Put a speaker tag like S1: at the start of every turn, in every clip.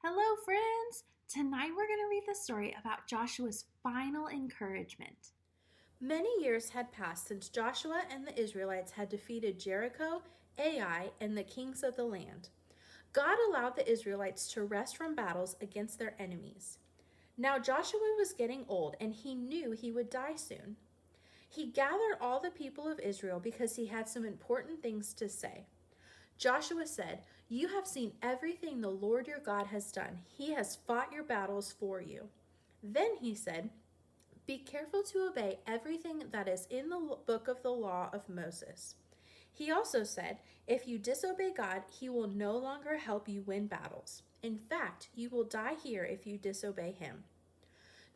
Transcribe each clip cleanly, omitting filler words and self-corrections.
S1: Hello, friends! Tonight we're going to read the story about Joshua's final encouragement.
S2: Many years had passed since Joshua and the Israelites had defeated Jericho, Ai, and the kings of the land. God allowed the Israelites to rest from battles against their enemies. Now Joshua was getting old and he knew he would die soon. He gathered all the people of Israel because he had some important things to say. Joshua said, "You have seen everything the Lord your God has done. He has fought your battles for you." Then he said, "Be careful to obey everything that is in the book of the law of Moses." He also said, "If you disobey God, he will no longer help you win battles. In fact, you will die here if you disobey him."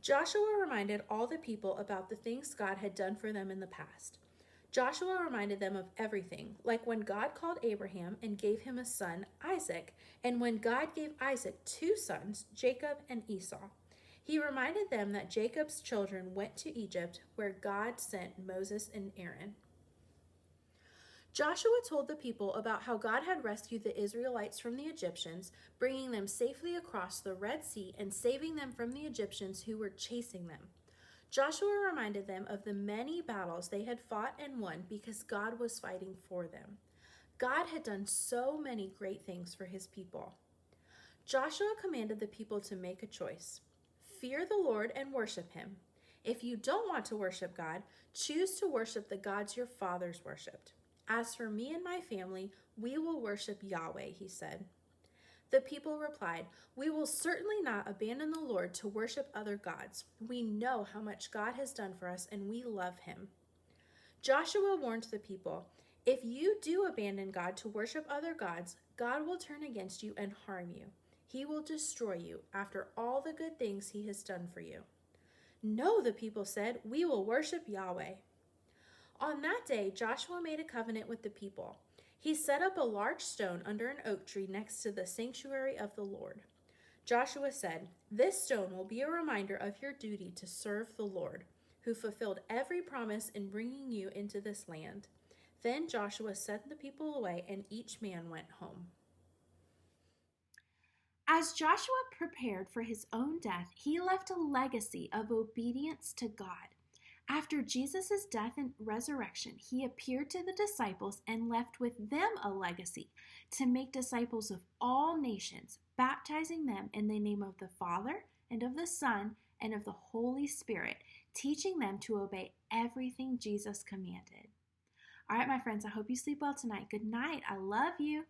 S2: Joshua reminded all the people about the things God had done for them in the past. Joshua reminded them of everything, like when God called Abraham and gave him a son, Isaac, and when God gave Isaac two sons, Jacob and Esau. He reminded them that Jacob's children went to Egypt, where God sent Moses and Aaron. Joshua told the people about how God had rescued the Israelites from the Egyptians, bringing them safely across the Red Sea and saving them from the Egyptians who were chasing them. Joshua reminded them of the many battles they had fought and won because God was fighting for them. God had done so many great things for his people. Joshua commanded the people to make a choice. Fear the Lord and worship him. If you don't want to worship God, choose to worship the gods your fathers worshipped. As for me and my family, we will worship Yahweh, he said. The people replied, "We will certainly not abandon the Lord to worship other gods. We know how much God has done for us and we love him." Joshua warned the people, "If you do abandon God to worship other gods, God will turn against you and harm you. He will destroy you after all the good things he has done for you." "No," the people said, "we will worship Yahweh." On that day, Joshua made a covenant with the people. He set up a large stone under an oak tree next to the sanctuary of the Lord. Joshua said, "This stone will be a reminder of your duty to serve the Lord, who fulfilled every promise in bringing you into this land." Then Joshua sent the people away, and each man went home.
S1: As Joshua prepared for his own death, he left a legacy of obedience to God. After Jesus' death and resurrection, he appeared to the disciples and left with them a legacy to make disciples of all nations, baptizing them in the name of the Father and of the Son and of the Holy Spirit, teaching them to obey everything Jesus commanded. All right, my friends, I hope you sleep well tonight. Good night. I love you.